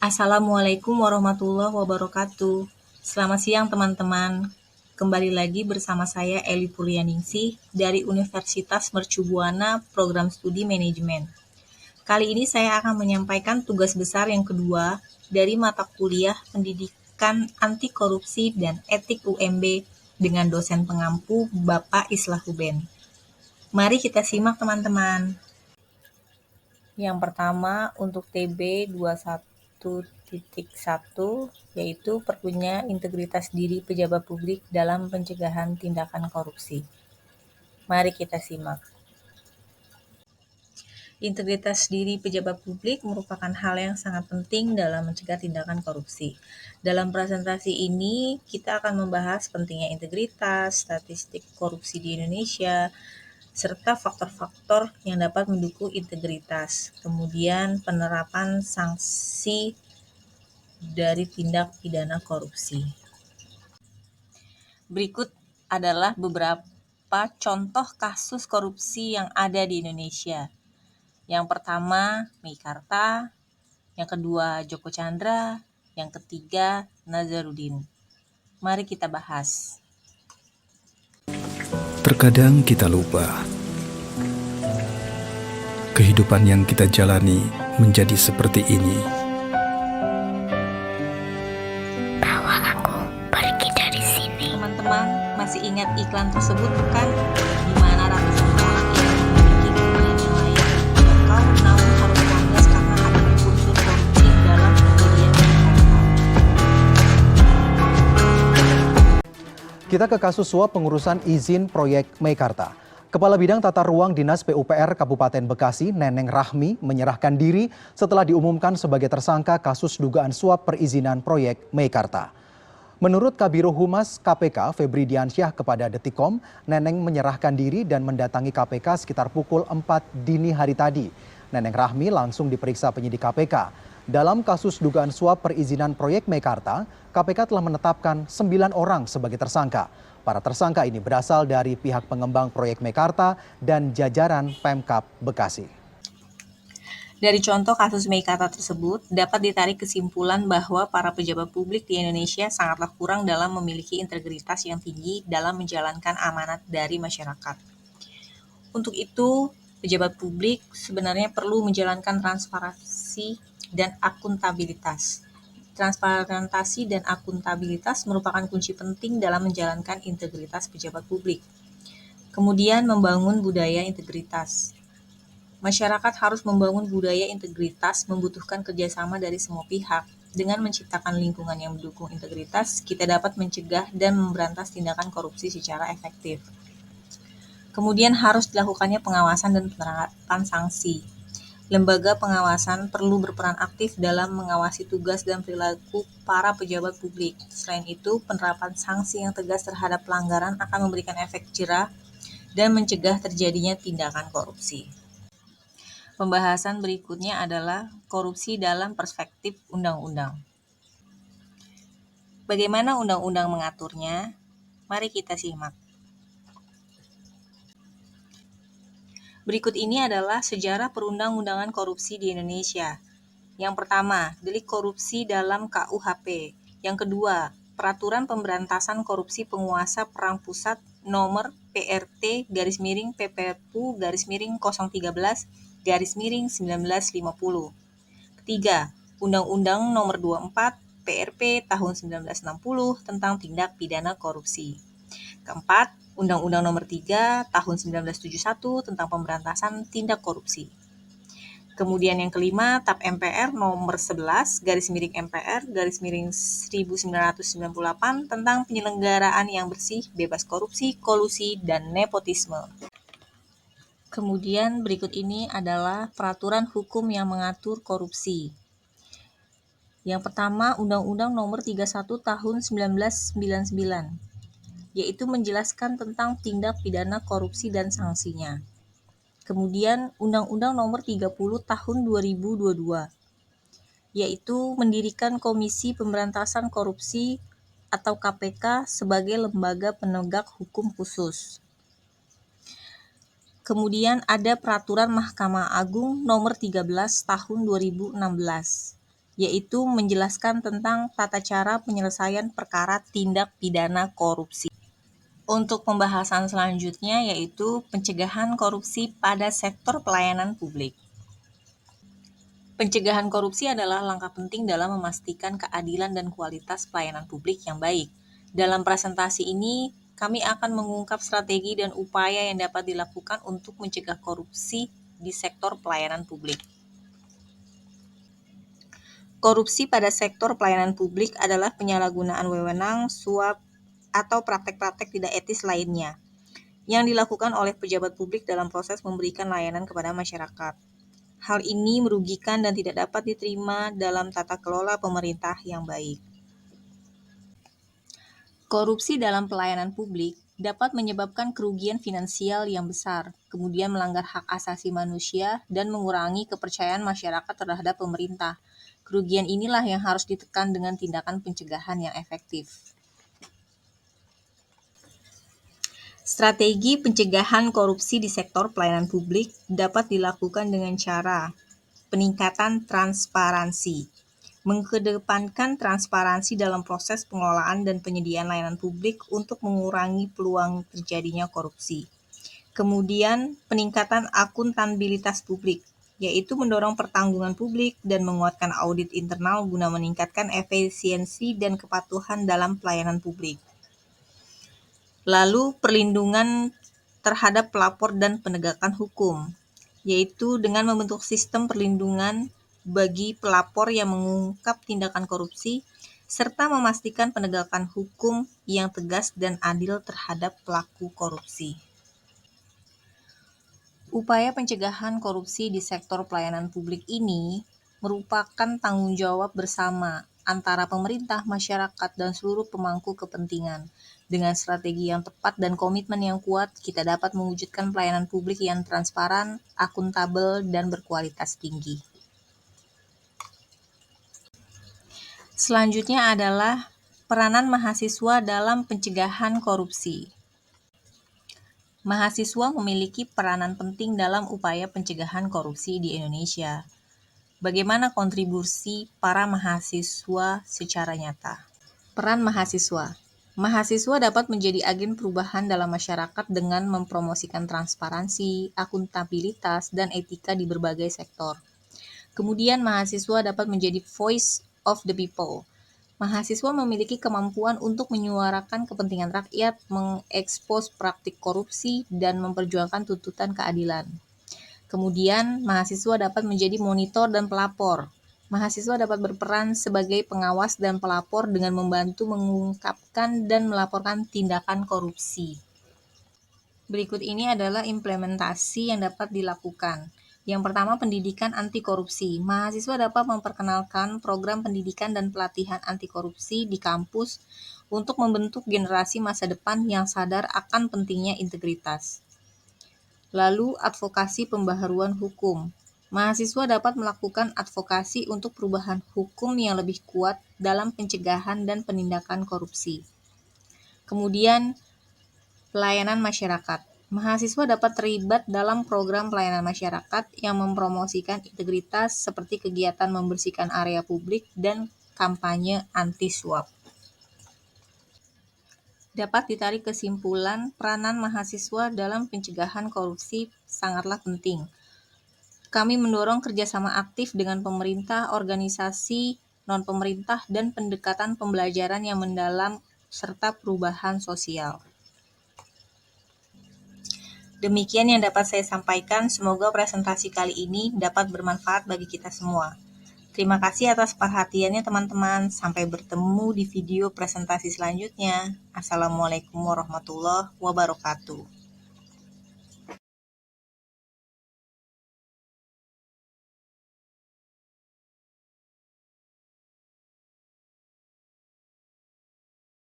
Assalamualaikum warahmatullahi wabarakatuh. Selamat siang teman-teman. Kembali lagi bersama saya Eli Puryaningsih dari Universitas Mercu Buana Program Studi Manajemen. Kali ini saya akan menyampaikan tugas besar yang kedua dari mata kuliah Pendidikan Anti Korupsi dan Etik UMB dengan dosen pengampu Bapak Islahuben. Mari kita simak teman-teman. Yang pertama untuk TB 21.1 yaitu perlunya integritas diri pejabat publik dalam pencegahan tindakan korupsi. Mari kita simak. Integritas diri pejabat publik merupakan hal yang sangat penting dalam mencegah tindakan korupsi. Dalam presentasi ini, kita akan membahas pentingnya integritas, statistik korupsi di Indonesia, serta faktor-faktor yang dapat mendukung integritas. Kemudian penerapan sanksi dari tindak pidana korupsi. Berikut adalah beberapa contoh kasus korupsi yang ada di Indonesia. Yang pertama, Meikarta, yang kedua Joko Chandra, yang ketiga Nazarudin. Mari kita bahas. Terkadang kita lupa, kehidupan yang kita jalani menjadi seperti ini. Bawa aku pergi dari sini. Teman-teman masih ingat iklan tersebut bukan? Di mana ratusan orang yang memiliki kekayaan yang lain terjangkau namun harus banggas karena ada unsur korupsi dalam penyediaan mereka. Kita ke kasus suap pengurusan izin proyek Meikarta. Kepala Bidang Tata Ruang Dinas PUPR Kabupaten Bekasi, Neneng Rahmi, menyerahkan diri setelah diumumkan sebagai tersangka kasus dugaan suap perizinan proyek Meikarta. Menurut Kabiro Humas KPK, Febri Diansyah kepada Detikkom, Neneng menyerahkan diri dan mendatangi KPK sekitar pukul 4 dini hari tadi. Neneng Rahmi langsung diperiksa penyidik KPK. Dalam kasus dugaan suap perizinan proyek Meikarta, KPK telah menetapkan 9 orang sebagai tersangka. Para tersangka ini berasal dari pihak pengembang proyek Meikarta dan jajaran Pemkab Bekasi. Dari contoh kasus Meikarta tersebut, dapat ditarik kesimpulan bahwa para pejabat publik di Indonesia sangatlah kurang dalam memiliki integritas yang tinggi dalam menjalankan amanat dari masyarakat. Untuk itu, pejabat publik sebenarnya perlu menjalankan transparansi dan akuntabilitas. Transparansi dan akuntabilitas merupakan kunci penting dalam menjalankan integritas pejabat publik. Kemudian membangun budaya integritas. Masyarakat harus membangun budaya integritas membutuhkan kerjasama dari semua pihak. Dengan menciptakan lingkungan yang mendukung integritas, kita dapat mencegah dan memberantas tindakan korupsi secara efektif. Kemudian harus dilakukannya pengawasan dan penerapan sanksi. Lembaga pengawasan perlu berperan aktif dalam mengawasi tugas dan perilaku para pejabat publik. Selain itu, penerapan sanksi yang tegas terhadap pelanggaran akan memberikan efek jerah dan mencegah terjadinya tindakan korupsi. Pembahasan berikutnya adalah korupsi dalam perspektif undang-undang. Bagaimana undang-undang mengaturnya? Mari kita simak. Berikut ini adalah sejarah perundang-undangan korupsi di Indonesia. Yang pertama, delik korupsi dalam KUHP. Yang kedua, Peraturan Pemberantasan Korupsi Penguasa Perang Pusat Nomor PRT PPPU 013 Ketiga, Undang-Undang Nomor 24 PRP tahun 1960 tentang tindak pidana korupsi. Keempat, Undang-Undang Nomor 3 Tahun 1971 tentang pemberantasan tindak korupsi. Kemudian yang kelima, TAP MPR Nomor 11 MPR 1998 tentang penyelenggaraan yang bersih, bebas korupsi, kolusi, dan nepotisme. Kemudian berikut ini adalah peraturan hukum yang mengatur korupsi. Yang pertama, Undang-Undang Nomor 31 Tahun 1999. Yaitu menjelaskan tentang tindak pidana korupsi dan sanksinya. Kemudian Undang-Undang Nomor 30 Tahun 2022, yaitu mendirikan Komisi Pemberantasan Korupsi atau KPK sebagai lembaga penegak hukum khusus. Kemudian ada Peraturan Mahkamah Agung Nomor 13 Tahun 2016, yaitu menjelaskan tentang tata cara penyelesaian perkara tindak pidana korupsi. Untuk pembahasan selanjutnya yaitu pencegahan korupsi pada sektor pelayanan publik. Pencegahan korupsi adalah langkah penting dalam memastikan keadilan dan kualitas pelayanan publik yang baik. Dalam presentasi ini, kami akan mengungkap strategi dan upaya yang dapat dilakukan untuk mencegah korupsi di sektor pelayanan publik. Korupsi pada sektor pelayanan publik adalah penyalahgunaan wewenang, suap, atau praktek-praktek tidak etis lainnya yang dilakukan oleh pejabat publik dalam proses memberikan layanan kepada masyarakat. Hal ini merugikan dan tidak dapat diterima dalam tata kelola pemerintah yang baik. Korupsi dalam pelayanan publik dapat menyebabkan kerugian finansial yang besar, kemudian melanggar hak asasi manusia dan mengurangi kepercayaan masyarakat terhadap pemerintah. Kerugian inilah yang harus ditekan dengan tindakan pencegahan yang efektif. Strategi pencegahan korupsi di sektor pelayanan publik dapat dilakukan dengan cara peningkatan transparansi, mengedepankan transparansi dalam proses pengelolaan dan penyediaan layanan publik untuk mengurangi peluang terjadinya korupsi. Kemudian, peningkatan akuntabilitas publik, yaitu mendorong pertanggungan publik dan menguatkan audit internal guna meningkatkan efisiensi dan kepatuhan dalam pelayanan publik. Lalu, perlindungan terhadap pelapor dan penegakan hukum, yaitu dengan membentuk sistem perlindungan bagi pelapor yang mengungkap tindakan korupsi, serta memastikan penegakan hukum yang tegas dan adil terhadap pelaku korupsi. Upaya pencegahan korupsi di sektor pelayanan publik ini merupakan tanggung jawab bersama antara pemerintah, masyarakat, dan seluruh pemangku kepentingan. Dengan strategi yang tepat dan komitmen yang kuat, kita dapat mewujudkan pelayanan publik yang transparan, akuntabel, dan berkualitas tinggi. Selanjutnya adalah peranan mahasiswa dalam pencegahan korupsi. Mahasiswa memiliki peranan penting dalam upaya pencegahan korupsi di Indonesia. Bagaimana kontribusi para mahasiswa secara nyata? Peran mahasiswa. Mahasiswa dapat menjadi agen perubahan dalam masyarakat dengan mempromosikan transparansi, akuntabilitas, dan etika di berbagai sektor. Kemudian mahasiswa dapat menjadi voice of the people. Mahasiswa memiliki kemampuan untuk menyuarakan kepentingan rakyat, mengekspos praktik korupsi, dan memperjuangkan tuntutan keadilan. Kemudian, mahasiswa dapat menjadi monitor dan pelapor. Mahasiswa dapat berperan sebagai pengawas dan pelapor dengan membantu mengungkapkan dan melaporkan tindakan korupsi. Berikut ini adalah implementasi yang dapat dilakukan. Yang pertama, pendidikan anti korupsi. Mahasiswa dapat memperkenalkan program pendidikan dan pelatihan anti korupsi di kampus untuk membentuk generasi masa depan yang sadar akan pentingnya integritas. Lalu, advokasi pembaharuan hukum. Mahasiswa dapat melakukan advokasi untuk perubahan hukum yang lebih kuat dalam pencegahan dan penindakan korupsi. Kemudian, pelayanan masyarakat. Mahasiswa dapat terlibat dalam program pelayanan masyarakat yang mempromosikan integritas seperti kegiatan membersihkan area publik dan kampanye anti suap. Dapat ditarik kesimpulan, peranan mahasiswa dalam pencegahan korupsi sangatlah penting. Kami mendorong kerjasama aktif dengan pemerintah, organisasi, non-pemerintah, dan pendekatan pembelajaran yang mendalam serta perubahan sosial. Demikian yang dapat saya sampaikan, semoga presentasi kali ini dapat bermanfaat bagi kita semua. Terima kasih atas perhatiannya teman-teman, sampai bertemu di video presentasi selanjutnya. Assalamualaikum warahmatullahi wabarakatuh.